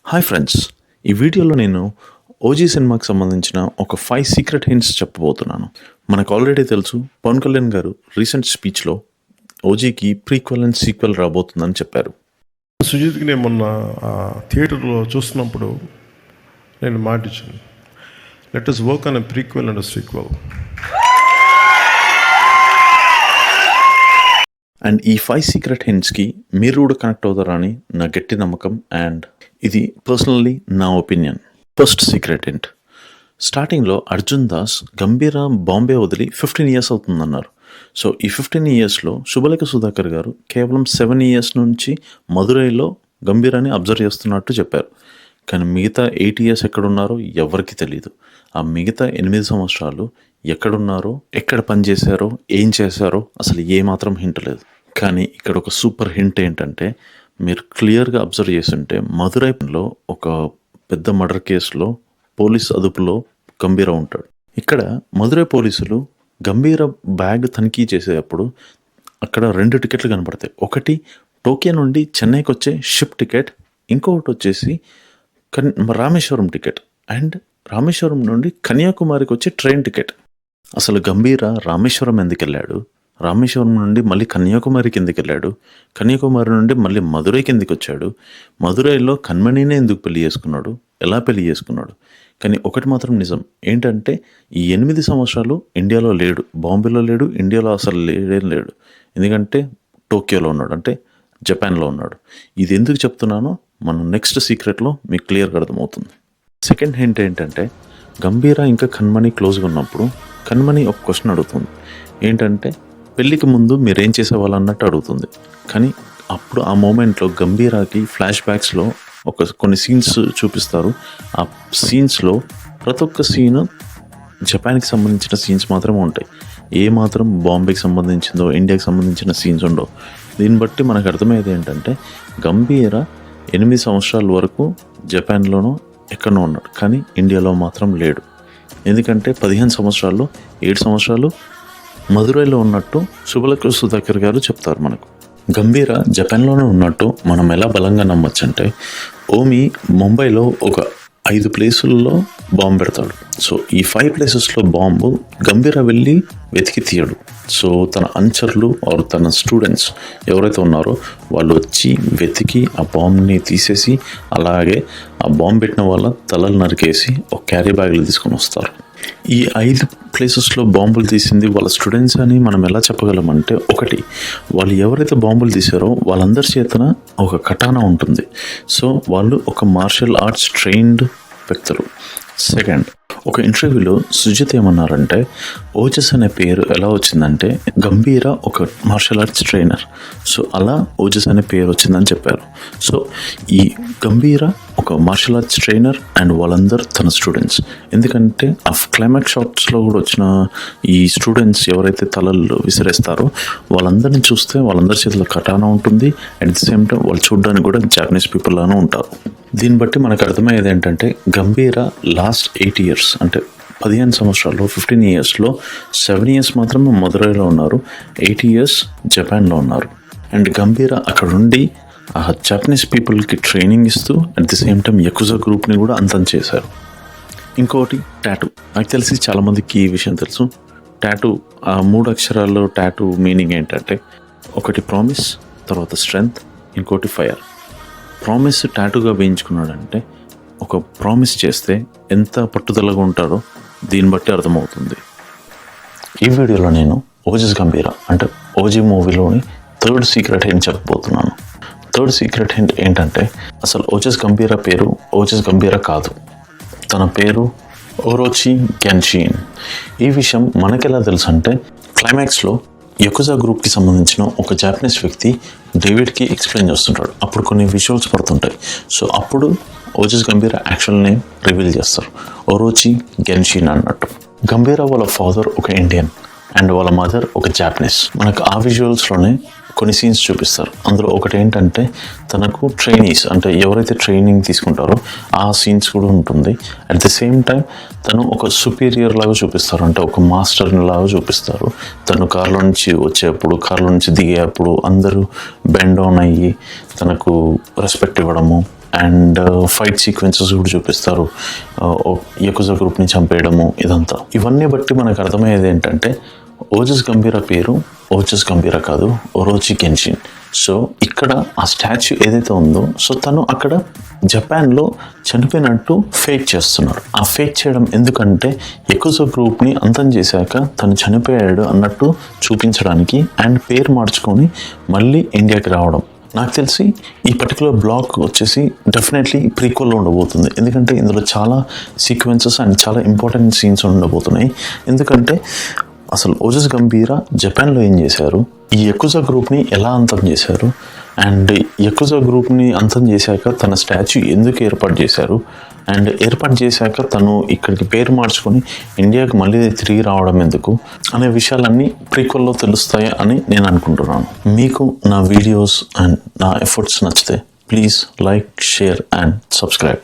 Hi friends, ఈ వీడియోలో నేను ఓజీ సినిమాకి సంబంధించిన ఒక 5 సీక్రెట్ హింట్స్ చెప్పబోతున్నాను. మనకు ఆల్రెడీ తెలుసు, పవన్ కళ్యాణ్ గారు రీసెంట్ స్పీచ్లో ఓజీకి ప్రీక్వెల్ అండ్ సీక్వెల్ రాబోతుందని చెప్పారు. సుజిత్కి నేను మొన్న థియేటర్లో చూస్తున్నప్పుడు నేను మాట ఇచ్చాను, let us work on a prequel and sequel. And ఈ 5 సీక్రెట్ హింట్స్కి మీరు కూడా కనెక్ట్ అవుతారని నా గట్టి నమ్మకం. అండ్ ఇది పర్సనల్లీ నా ఒపీనియన్. ఫస్ట్ సీక్రెట్ హింట్, స్టార్టింగ్లో అర్జున్ దాస్ గంభీర బాంబే వదిలి 15 years అవుతుందన్నారు. సో ఈ 15 yearsలో శుభలేఖ సుధాకర్ గారు కేవలం 7 years నుంచి మదురైలో గంభీరాన్ని అబ్జర్వ్ చేస్తున్నట్టు చెప్పారు. కానీ మిగతా 8 years ఎక్కడున్నారో ఎవరికి తెలియదు. ఆ మిగతా 8 సంవత్సరాలు ఎక్కడున్నారో, ఎక్కడ పనిచేశారో, ఏం చేశారో అసలు ఏమాత్రం హింట్ లేదు. కానీ ఇక్కడ ఒక సూపర్ హింట్ ఏంటంటే, మీరు క్లియర్గా అబ్జర్వ్ చేస్తుంటే మదురైలో ఒక పెద్ద మర్డర్ కేసులో పోలీస్ అదుపులో గంభీర ఉంటాడు. ఇక్కడ మదురై పోలీసులు గంభీర బ్యాగ్ తనిఖీ చేసేటప్పుడు అక్కడ 2 టికెట్లు కనపడతాయి. ఒకటి టోక్యో నుండి చెన్నైకి వచ్చే షిప్ టికెట్, ఇంకొకటి వచ్చేసి రామేశ్వరం టికెట్, అండ్ రామేశ్వరం నుండి కన్యాకుమారికి వచ్చే ట్రైన్ టికెట్. అసలు గంభీర రామేశ్వరం ఎందుకు వెళ్ళాడు, రామేశ్వరం నుండి మళ్ళీ కన్యాకుమారికి ఎందుకు వెళ్ళాడు, కన్యాకుమారి నుండి మళ్ళీ మదురైకి ఎందుకు వచ్చాడు, మదురైలో కన్మణినే ఎందుకు పెళ్లి చేసుకున్నాడు, ఎలా పెళ్లి చేసుకున్నాడు. కానీ ఒకటి మాత్రం నిజం ఏంటంటే, ఈ 8 సంవత్సరాలు ఇండియాలో లేడు, బాంబేలో లేడు, ఇండియాలో అసలు లేడు. ఎందుకంటే టోక్యోలో ఉన్నాడు, అంటే జపాన్లో ఉన్నాడు. ఇది ఎందుకు చెప్తున్నానో మనం నెక్స్ట్ సీక్రెట్లో మీకు క్లియర్గా అర్థమవుతుంది. సెకండ్ హింట్ ఏంటంటే, గంభీర ఇంకా కన్మణి క్లోజ్గా ఉన్నప్పుడు కన్మణి ఒక క్వశ్చన్ అడుగుతుంది. ఏంటంటే, పెళ్ళికి ముందు మీరేం చేసేవాళ్ళు అన్నట్టు అడుగుతుంది. కానీ అప్పుడు ఆ మూమెంట్లో గంభీరాకి ఫ్లాష్ బ్యాక్స్లో కొన్ని సీన్స్ చూపిస్తారు. ఆ సీన్స్లో ప్రతి ఒక్క సీన్ జపాన్కి సంబంధించిన సీన్స్ మాత్రమే ఉంటాయి. ఏ మాత్రం బాంబేకి సంబంధించిందో, ఇండియాకి సంబంధించిన సీన్స్ ఉండవు. దీన్ని బట్టి మనకు అర్థమయ్యేది ఏంటంటే, గంభీర 8 సంవత్సరాల వరకు జపాన్లోనో ఎక్కడో ఉన్నాడు, కానీ ఇండియాలో మాత్రం లేడు. ఎందుకంటే 15 సంవత్సరాల్లో 7 సంవత్సరాలు మదురైలో ఉన్నట్టు శుభలేఖ సుధాకర్ గారు చెప్తారు మనకు. గంభీర జపాన్లోనే ఉన్నట్టు మనం ఎలా బలంగా నమ్మొచ్చు అంటే, ఓమి ముంబైలో ఒక 5 ప్లేసుల్లో బాంబు పెడతాడు. సో ఈ 5 ప్లేసెస్లో బాంబు గంభీర వెళ్ళి వెతికి తీయడు. సో తన అనుచరులు ఆర్ తన స్టూడెంట్స్ ఎవరైతే ఉన్నారో వాళ్ళు వచ్చి వెతికి ఆ బాంబుని తీసేసి, అలాగే ఆ బాంబు పెట్టిన వాళ్ళ తలలు నరికేసి ఒక క్యారీ బ్యాగ్లు తీసుకొని వస్తారు. ఈ 5 ప్లేసెస్లో బాంబులు తీసింది వాళ్ళ స్టూడెంట్స్ అని మనం ఎలా చెప్పగలమంటే, ఒకటి, వాళ్ళు ఎవరైతే బాంబులు తీసారో వాళ్ళందరి చేతన ఒక కటానా ఉంటుంది. సో వాళ్ళు ఒక మార్షల్ ఆర్ట్స్ ట్రైన్డ్ వ్యక్తులు. సెకండ్, ఒక ఇంటర్వ్యూలో సుజిత్ ఏమన్నారంటే, ఓజస్ అనే పేరు ఎలా వచ్చిందంటే, గంభీర ఒక మార్షల్ ఆర్ట్స్ ట్రైనర్, సో అలా ఓజస్ అనే పేరు వచ్చిందని చెప్పారు. సో ఈ గంభీర ఒక మార్షల్ ఆర్ట్స్ ట్రైనర్ అండ్ వాళ్ళందరూ తన స్టూడెంట్స్. ఎందుకంటే ఆ క్లైమాక్స్ షాట్స్లో కూడా వచ్చిన ఈ స్టూడెంట్స్ ఎవరైతే తలల్లో విసిరేస్తారో వాళ్ళందరినీ చూస్తే వాళ్ళందరి చేతిలో కటానా ఉంటుంది. అట్ ది సేమ్ టైం వాళ్ళు చూడడానికి కూడా జాపనీస్ పీపుల్ లానే ఉంటారు. దీన్ని బట్టి మనకు అర్థమయ్యేది ఏంటంటే, గంభీర లాస్ట్ 8 years అంటే 15 సంవత్సరాల్లో 15 yearsలో 7 years మాత్రమే మదురైలో ఉన్నారు, 8 years జపాన్లో ఉన్నారు. అండ్ గంభీర అక్కడ ఉండి ఆ జపనీస్ పీపుల్కి ట్రైనింగ్ ఇస్తూ అట్ ది సేమ్ టైం యకుజా గ్రూప్ని కూడా అంతం చేశారు. ఇంకోటి టాటూ. నాకు తెలిసి చాలామందికి ఈ విషయం తెలుసు. టాటూ, ఆ 3 అక్షరాల్లో టాటూ మీనింగ్ ఏంటంటే, ఒకటి ప్రామిస్, తర్వాత స్ట్రెంగ్త్, ఇంకోటి ఫైర్. ప్రామిస్ టాటూగా వేయించుకున్నాడంటే, ఒక ప్రామిస్ చేస్తే ఎంత పట్టుదలగా ఉంటారో దీన్ని బట్టి అర్థమవుతుంది. ఈ వీడియోలో నేను ఓజస్ గంభీర అంటే ఓజీ మూవీలోని 3rd సీక్రెట్ హింట్ చెప్పబోతున్నాను. 3rd సీక్రెట్ హింట్ ఏంటంటే, అసలు ఓజస్ గంభీర పేరు ఓజస్ గంభీర కాదు, తన పేరు ఓరోచి గెన్షిన్. ఈ విషయం మనకెలా తెలుసు అంటే, క్లైమాక్స్లో యకుజా గ్రూప్కి సంబంధించిన ఒక జాపనీస్ వ్యక్తి డేవిడ్కి ఎక్స్ప్లెయిన్ చేస్తుంటాడు. అప్పుడు కొన్ని విజువల్స్ పడుతుంటాయి. సో అప్పుడు ఓజస్ గంభీర యాక్చువల్ నేమ్ రివీల్ చేస్తారు, ఓరోచి గెన్షిన్ అన్నట్టు. గంభీర వాళ్ళ ఫాదర్ ఒక ఇండియన్ అండ్ వాళ్ళ మదర్ ఒక జాపనీస్. మనకు ఆ విజువల్స్లోనే కొన్ని సీన్స్ చూపిస్తారు. అందులో ఒకటి ఏంటంటే, తనకు ట్రైనీస్ అంటే ఎవరైతే ట్రైనింగ్ తీసుకుంటారో ఆ సీన్స్ కూడా ఉంటుంది. అట్ ది సేమ్ టైం తను ఒక సుపీరియర్ లాగా చూపిస్తారు, అంటే ఒక మాస్టర్ లాగా చూపిస్తారు. తను కార్లో నుంచి వచ్చేప్పుడు, కార్లో నుంచి దిగేటప్పుడు అందరూ బెండ్ డౌన్ అయ్యి తనకు రెస్పెక్ట్ ఇవ్వడము అండ్ ఫైట్ సీక్వెన్సెస్ కూడా చూపిస్తారు. యకుజా గ్రూప్ని చంపేయడము ఇదంతా. ఇవన్నీ బట్టి మనకు అర్థమయ్యేది ఏంటంటే ఓజస్ గంభీర పేరు ఓజస్ గంభీర కాదు, ఒరోచి కెన్షిన్. సో ఇక్కడ ఆ స్టాచ్యూ ఏదైతే ఉందో సో తను అక్కడ జపాన్లో చనిపోయినట్టు ఫేక్ చేస్తున్నారు. ఆ ఫేక్ చేయడం ఎందుకంటే యకుజా గ్రూప్ని అంతం చేశాక తను చనిపోయాడు అన్నట్టు చూపించడానికి అండ్ పేరు మార్చుకొని మళ్ళీ ఇండియాకి రావడం. నాకు తెలిసి ఈ పర్టికులర్ బ్లాగ్ వచ్చేసి డెఫినెట్లీ ప్రీక్వెల్లో ఉండబోతుంది. ఎందుకంటే ఇందులో చాలా సీక్వెన్సెస్ అండ్ చాలా ఇంపార్టెంట్ సీన్స్ ఉండబోతున్నాయి. ఎందుకంటే అసలు ఓజస్ గంభీర జపాన్లో ఏం చేశారు, ఈ యకుజా గ్రూప్ని ఎలా అంతం చేశారు, అండ్ యకుజా గ్రూప్ని అంతం చేశాక తన స్టాచ్యూ ఎందుకు ఏర్పాటు చేశారు, అండ్ ఏర్పాటు చేశాక తను ఇక్కడికి పేరు మార్చుకొని ఇండియాకి మళ్ళీ తిరిగి రావడం ఎందుకు అనే విషయాలన్నీ ప్రీక్వెల్లో తెలుస్తాయి అని నేను అనుకుంటున్నాను. మీకు నా వీడియోస్ అండ్ నా ఎఫర్ట్స్ నచ్చితే please like, share and subscribe.